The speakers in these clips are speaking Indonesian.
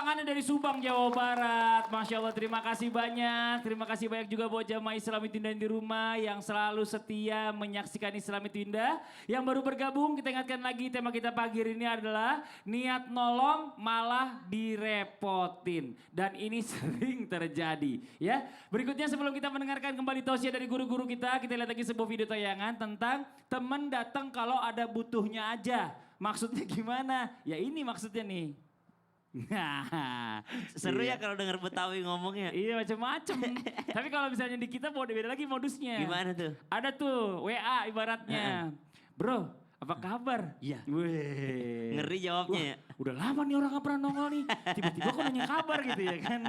tangannya dari Subang, Jawa Barat. Masya Allah, terima kasih banyak. Terima kasih banyak juga buat jamaah Islam Itu Indah di rumah yang selalu setia menyaksikan Islam Itu Indah. Yang baru bergabung, kita ingatkan lagi tema kita pagi ini adalah niat nolong malah direpotin. Dan ini sering terjadi. Ya, berikutnya sebelum kita mendengarkan kembali tausiah dari guru-guru kita lihat lagi sebuah video tayangan tentang teman datang kalau ada butuhnya aja. Maksudnya gimana? Ya ini maksudnya nih. Nah, Seru iya. ya kalau denger Betawi ngomongnya. Iya macam-macam. Tapi kalau misalnya di kita mau beda lagi modusnya. Gimana tuh? Ada tuh WA ibaratnya. Bro, apa kabar? Iya. Weh. Ngeri jawabnya ya. Udah lama nih orang gak pernah nongol nih. Tiba-tiba kok nanya kabar gitu ya kan.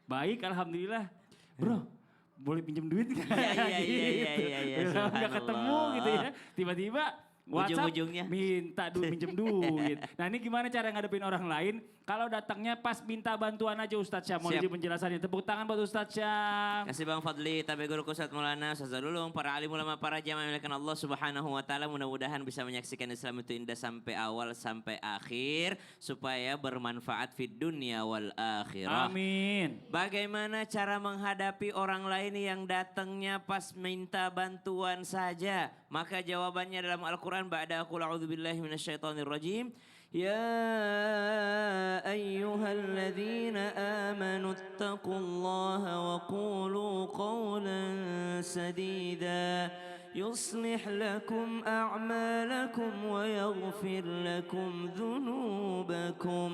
Baik, alhamdulillah. Bro, boleh pinjam duit gak? Iya. Udah gak ketemu gitu ya. Tiba-tiba WhatsApp Ujung-ujungnya. minta duit, pinjem duit. Nah ini gimana cara ngadepin orang lain? Kalau datangnya pas minta bantuan aja Ustadz Syam. Mau Siap. izin penjelasannya. Tepuk tangan buat Ustadz Syam. Kasih Bang Fadli, tapi guru Ustadz Maulana, Ustadz Lulung, para alim ulama, para jamaah yang dimuliakan Allah Subhanahu wa taala, mudah-mudahan bisa menyaksikan Islam Itu Indah sampai awal sampai akhir supaya bermanfaat fid dunya wal akhirah. Amin. Bagaimana cara menghadapi orang lain yang datangnya pas minta bantuan saja? Maka jawabannya dalam Al-Quran, ba'da aqul a'udzubillahi minasyaitonirrajim. Ya ayyuhalladzina amanu ittaqullaha wa qulu qawlan sadida. يصلح لكم أعمالكم ويغفر لكم ذنوبكم.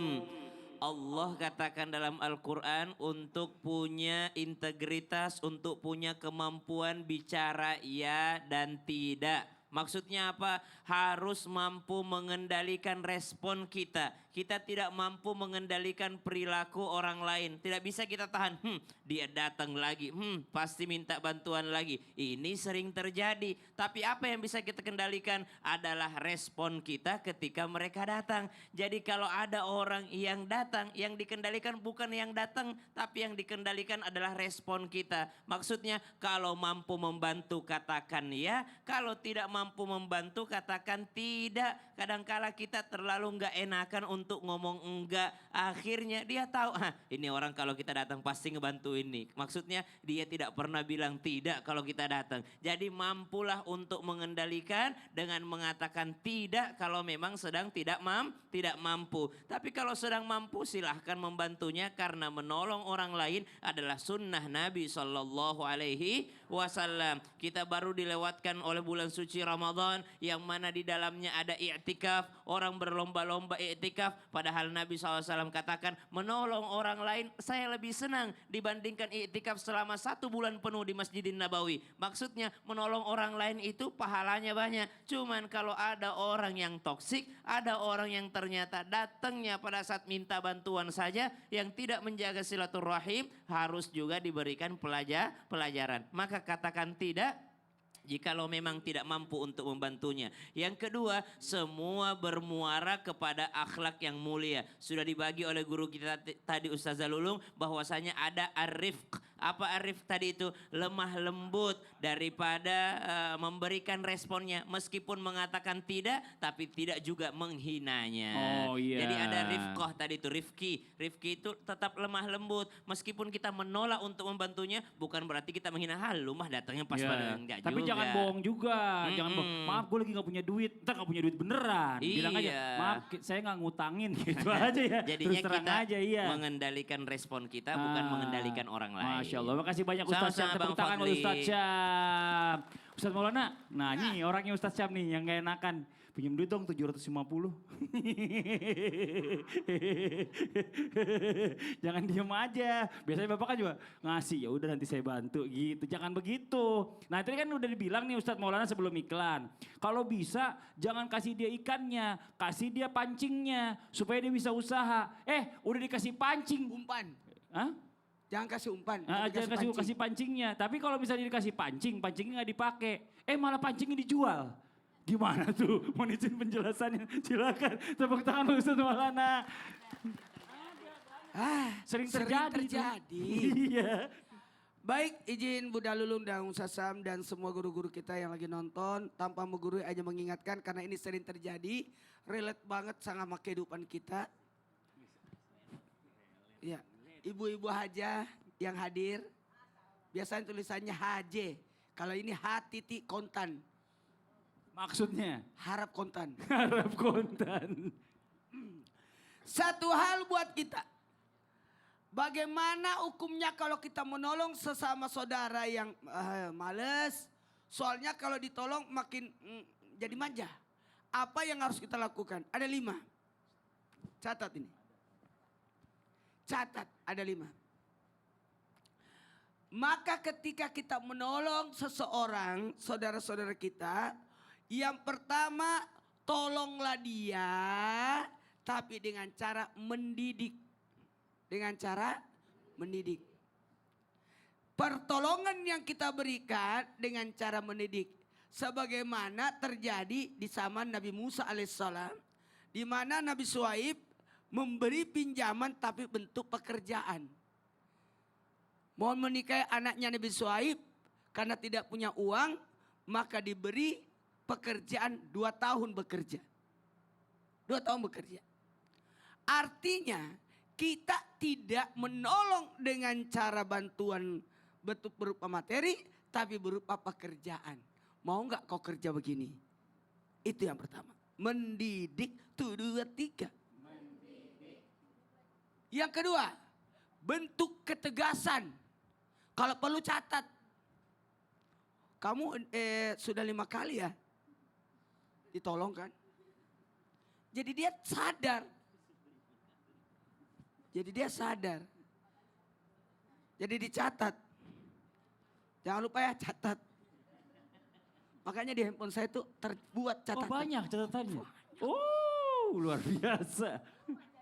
Allah katakan dalam Al-Quran untuk punya integritas, untuk punya kemampuan bicara ya dan tidak. Maksudnya apa? Harus mampu mengendalikan respon kita. Kita tidak mampu mengendalikan perilaku orang lain. Tidak bisa kita tahan, dia datang lagi, pasti minta bantuan lagi. Ini sering terjadi. Tapi apa yang bisa kita kendalikan adalah respon kita ketika mereka datang. Jadi kalau ada orang yang datang, yang dikendalikan bukan yang datang, tapi yang dikendalikan adalah respon kita. Maksudnya kalau mampu membantu katakan ya, kalau tidak mampu membantu katakan tidak. Kadangkala kita terlalu enggak enakan untuk ngomong enggak. Akhirnya dia tahu, ini orang kalau kita datang pasti ngebantu ini. Maksudnya dia tidak pernah bilang tidak kalau kita datang. Jadi mampulah untuk mengendalikan dengan mengatakan tidak kalau memang sedang tidak mampu. Tapi kalau sedang mampu silahkan membantunya karena menolong orang lain adalah sunnah Nabi SAW. Kita baru dilewatkan oleh bulan suci Ramadan yang mana di dalamnya ada i'tikaf. Orang berlomba-lomba i'tikaf. Padahal Nabi SAW katakan menolong orang lain saya lebih senang dibandingkan i'tikaf selama 1 bulan penuh di Masjidin Nabawi. Maksudnya menolong orang lain itu pahalanya banyak. Cuman kalau ada orang yang toksik, ada orang yang ternyata datangnya pada saat minta bantuan saja yang tidak menjaga silaturahim, harus juga diberikan pelajaran. Maka katakan tidak jikalau memang tidak mampu untuk membantunya. Yang kedua, semua bermuara kepada akhlak yang mulia. Sudah dibagi oleh guru kita tadi Ustazah Lulung bahwasanya ada ar-rifq. Apa ar-rifq tadi itu? Lemah lembut daripada memberikan responnya. Meskipun mengatakan tidak, tapi tidak juga menghinanya. Oh iya. Jadi ada rifqah tadi itu, rifki. Rifki itu tetap lemah lembut. Meskipun kita menolak untuk membantunya, bukan berarti kita menghina. Lu mah datangnya pas pada enggak Tapi juga. jangan bohong juga. Jangan bohong. Maaf gue lagi gak punya duit. Ntar gak punya duit beneran. Bilang aja, maaf saya gak ngutangin gitu aja ya. Jadinya terus terang kita aja iya. mengendalikan respon kita bukan mengendalikan orang lain. Masya Allah, makasih banyak Ustadz Syam. Tepuk tangan buat Ustadz Syam. Ustadz Maulana, nah ini orangnya Ustadz Syam nih yang gak enakan. Pinjam duit dong 750. Jangan diem aja. Biasanya bapak kan juga ngasih, ya udah nanti saya bantu gitu. Jangan begitu. Nah tadi kan udah dibilang nih Ustadz Maulana sebelum iklan. Kalau bisa jangan kasih dia ikannya, kasih dia pancingnya supaya dia bisa usaha. Udah dikasih pancing. Umpan. Hah? Jangan kasih umpan. Jangan kasih pancingnya. Tapi kalau misalnya dikasih pancingnya nggak dipakai. Malah pancingnya dijual. Gimana tuh? Mohon izin penjelasannya. Silakan. Tepuk tangan Ustadz Maulana. Sering terjadi. Iya. Baik, izin Bunda Lulung dan Ustaz Syam dan semua guru-guru kita yang lagi nonton. Tanpa menggurui aja mengingatkan karena ini sering terjadi. Relate banget sama kehidupan kita. Ya, ibu-ibu haja yang hadir, biasanya tulisannya HJ. Kalau ini H titik kontan, Maksudnya harap kontan. harap kontan. Satu hal buat kita. Bagaimana hukumnya kalau kita menolong sesama saudara yang males. Soalnya kalau ditolong makin jadi manja. Apa yang harus kita lakukan? Ada 5. Catat ini. Catat, ada 5. Maka ketika kita menolong seseorang, saudara-saudara kita, yang pertama tolonglah dia, tapi dengan cara mendidik. Dengan cara mendidik. Pertolongan yang kita berikan dengan cara mendidik. Sebagaimana terjadi di zaman Nabi Musa alaihissalam. Di mana Nabi Syuaib memberi pinjaman tapi bentuk pekerjaan. Mau menikahi anaknya Nabi Syuaib karena tidak punya uang, maka diberi pekerjaan 2 tahun bekerja. 2 tahun bekerja. Artinya kita tidak menolong dengan cara bantuan berupa materi, tapi berupa pekerjaan. Mau nggak kau kerja begini? Itu yang pertama. Mendidik 2, 3. Yang kedua, bentuk ketegasan. Kalau perlu catat. Kamu sudah 5 kali ya ditolong kan? Jadi dia sadar. Jadi dicatat. Jangan lupa ya catat. Makanya di handphone saya itu terbuat catatan. Oh banyak catatannya. Oh luar biasa.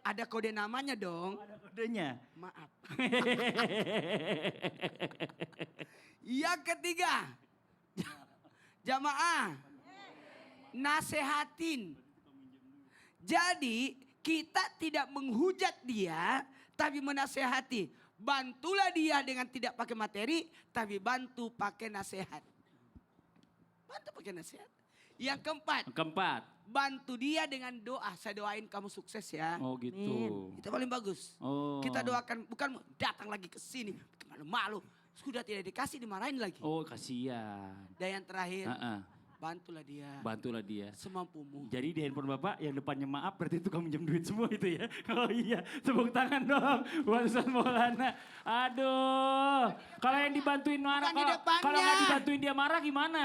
Ada kode namanya dong. Ada kodenya. Maaf. Yang ketiga. Jamaah. Nasehatin. Jadi kita tidak menghujat dia, tapi menasehati. Bantulah dia dengan tidak pakai materi, tapi bantu pakai nasihat. Bantu pakai nasihat. Yang keempat. Bantu dia dengan doa. Saya doain kamu sukses ya. Oh gitu. Itu paling bagus. Oh. Kita doakan, bukan datang lagi ke sini. Malu-malu. Sudah tidak dikasih, dimarahin lagi. Oh kasihan. Dan yang terakhir, Heeh. bantulah dia. Dia. Semampumu. Jadi di handphone Bapak yang depannya maaf berarti itu kamu minjem duit semua itu ya. Oh iya, tepuk tangan dong buat Ustaz Maulana. Aduh, kalau yang dibantuin marah, Bukan di depannya. kalau nggak dibantuin dia marah gimana?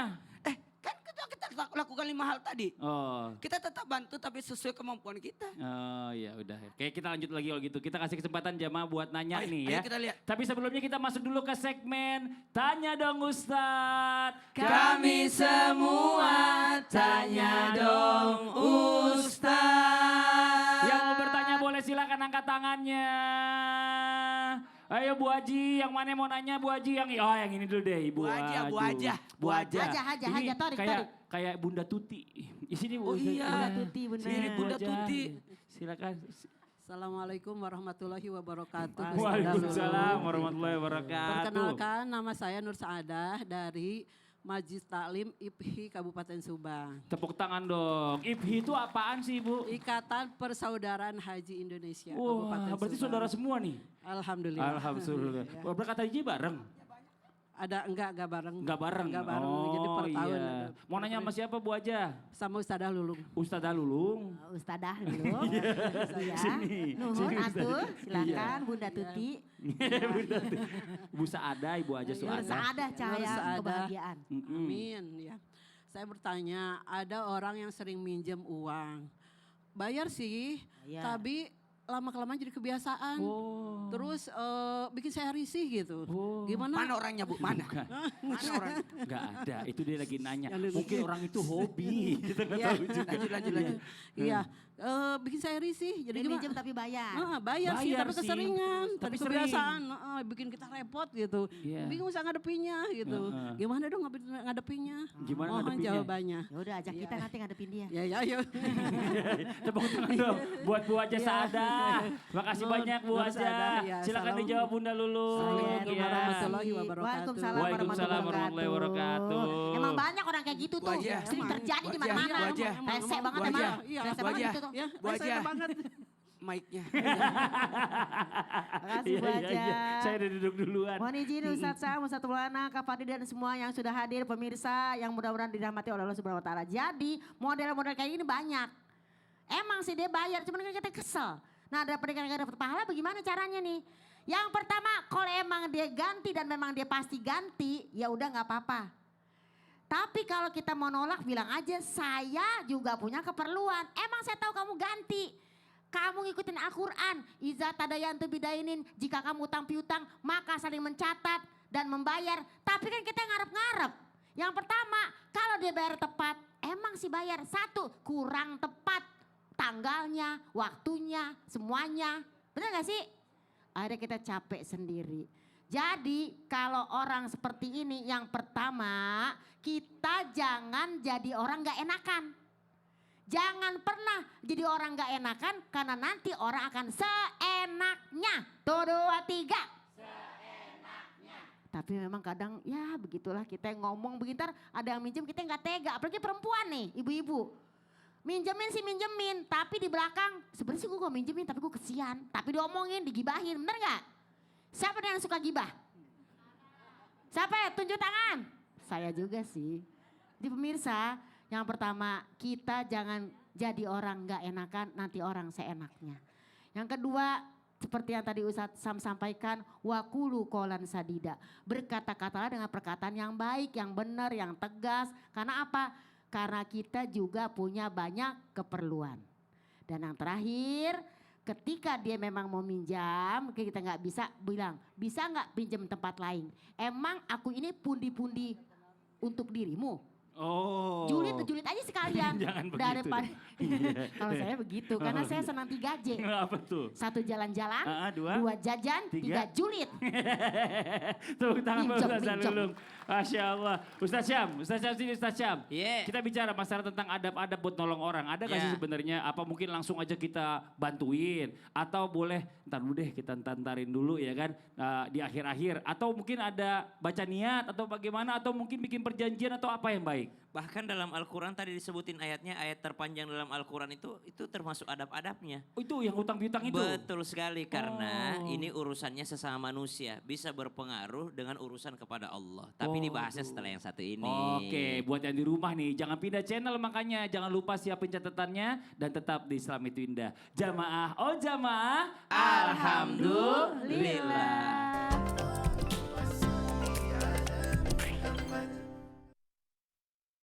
Kan kita lakukan 5 hal tadi. Oh. Kita tetap bantu tapi sesuai kemampuan kita. Oh ya udah. Oke kita lanjut lagi kalau gitu. Kita kasih kesempatan jamaah buat nanya Ayo, nih ayo ya. kita lihat. Tapi sebelumnya kita masuk dulu ke segmen Tanya Dong Ustadz. Kami semua tanya dong Ustaz. Yang mau bertanya boleh silakan angkat tangannya. Ayo Bu Haji, yang mana mau nanya Bu Haji? Yang ini dulu deh Ibu Bu Haji, Haji. Bu Haja. Bu Haja. Haja, Ini tarik. kayak Bunda Tuti. Di sini Bu. Oh iya. Bunda Tuti, Bunda. Ini Bunda Haja. Tuti. Silakan. Assalamualaikum warahmatullahi wabarakatuh. Waalaikumsalam warahmatullahi wabarakatuh. Perkenalkan nama saya Nur Saadah dari Majlis Taklim IPHI Kabupaten Subang. Tepuk tangan dong. IPHI itu apaan sih Bu? Ikatan Persaudaraan Haji Indonesia Wah, Kabupaten berarti Subang. saudara semua nih. Alhamdulillah. Alhamdulillah. Ya. Berkat haji bareng? Ada enggak bareng. Enggak bareng? Enggak bareng, jadi per tahun iya. ada. Mau nanya sama siapa Bu Haja? Sama Ustadzah Lulung. Ustadzah Lulung. Ustadah dulu. Iya. Sini. Nuhun Sini, atuh, Ustadzah. silakan Bunda Tuti. Bu Saada, Ibu Haja Nur Suada. Saadah cahaya Saadah. kebahagiaan. Amin ya. Saya bertanya, ada orang yang sering minjem uang. Bayar sih, Bayar. tapi lama-kelamaan jadi kebiasaan. Oh. Terus bikin saya risih gitu. Oh. Gimana? Mana orangnya Bu? Mana? Mana orangnya? Enggak ada, itu dia lagi nanya. Yang Mungkin orang itu hobi. Kita nggak Iya. tahu juga. Lanjut. Iya, bikin saya risih. Jadi Dia gimana? minjem tapi bayar. Bayar sih, Bayar tapi sih, keseringan. tapi Tadi sering. kebiasaan, bikin kita repot gitu. Iya. Bingung saya ngadepinya gitu. Gimana dong ngadepinya? Gimana Mohon ngadepinnya? jawabannya. Ya udah ajak kita nanti ngadepin dia. Ya. Tepuk tangan dong buat Bu Haja Iya. Saada. Makasih Nur- banyak Bu Nur Haja. Saada, ya. Silakan Salam. dijawab Bunda Lulung. Assalamualaikum Iya. warahmatullahi wabarakatuh. Waalaikumsalam Waalaikumsalam warahmatullahi wabarakatuh. Emang banyak orang kayak gitu Bu tuh. Haja. Sering terjadi di Bu Haja. mana-mana. Bu Haja. Rese banget Bu emang. Haja. Iya. Rese Bu banget Haja. itu tuh. Ya, Bu Haja. banget. Mic-nya. Bu Aja. Saya udah duduk duluan. Mohon izin Ustadz Sam, Ustadz Maulana, Kak Fadli dan semua yang sudah hadir, pemirsa yang mudah-mudahan dirahmati oleh Allah Subhanahu Wa Taala. Jadi model-model kayak gini banyak. Emang sih dia bayar, cuman kan kita kesel. Nah daripada kita dapat pahala bagaimana caranya nih? Yang pertama kalau emang dia ganti dan memang dia pasti ganti, ya udah nggak apa-apa. Tapi kalau kita mau nolak bilang aja saya juga punya keperluan. Emang saya tahu kamu ganti. Kamu ngikutin Al-Quran. Iza tadayantu bidainin. Jika kamu utang piutang maka saling mencatat dan membayar. Tapi kan kita ngarep-ngarep. Yang pertama kalau dia bayar tepat. Emang sih bayar. Satu kurang tepat. Tanggalnya, waktunya, semuanya. Benar gak sih? Akhirnya kita capek sendiri. Jadi kalau orang seperti ini yang pertama kita jangan jadi orang gak enakan. Jangan pernah jadi orang gak enakan karena nanti orang akan seenaknya. Tuh 2, 3. Seenaknya. Tapi memang kadang ya begitulah kita yang ngomong begitu ada yang minjem kita gak tega. Apalagi perempuan nih ibu-ibu. Minjemin sih minjemin tapi di belakang sebenarnya sih gue gak minjemin tapi gue kesian. Tapi diomongin digibahin bener gak? Siapa yang suka gibah? Siapa ya? Tunjuk tangan. Saya juga sih. Di pemirsa, yang pertama kita jangan jadi orang gak enakan, nanti orang seenaknya. Yang kedua, seperti yang tadi Ustadz Sam sampaikan, wakulu qolan sadida. Berkata-katalah dengan perkataan yang baik, yang benar, yang tegas. Karena apa? Karena kita juga punya banyak keperluan. Dan yang terakhir, ketika dia memang mau minjam, kita nggak bisa bilang, bisa nggak pinjam tempat lain? Emang aku ini pundi-pundi untuk dirimu? Oh. Julid aja sekalian. Jangan begitu Daripada deh. kalau saya begitu, karena saya senang 3J. Apa tuh? 1 jalan-jalan, Dua. 2 jajan, 3 julid. Tepuk tangan buat Ustaz Minjem. Lulung. Masya Allah. Ustaz Syam sini Ustaz Syam. Iya. Kita bicara masalah tentang adab-adab buat nolong orang. Ada gak sih Iya. sebenarnya apa mungkin langsung aja kita bantuin. Atau boleh ntar dulu deh kita ntarin dulu ya kan. Di akhir-akhir. Atau mungkin ada baca niat atau bagaimana. Atau mungkin bikin perjanjian atau apa yang baik. Bahkan dalam Al-Quran tadi disebutin ayatnya, ayat terpanjang dalam Al-Quran itu termasuk adab-adabnya. Oh, itu yang utang piutang itu? Betul sekali karena Oh. ini urusannya sesama manusia. Bisa berpengaruh dengan urusan kepada Allah. Tapi dibahasnya setelah yang satu ini. Oke, buat yang di rumah nih, jangan pindah channel makanya. Jangan lupa siapin catatannya dan tetap di Islam itu Indah. Jamaah, oh jamaah. Alhamdulillah.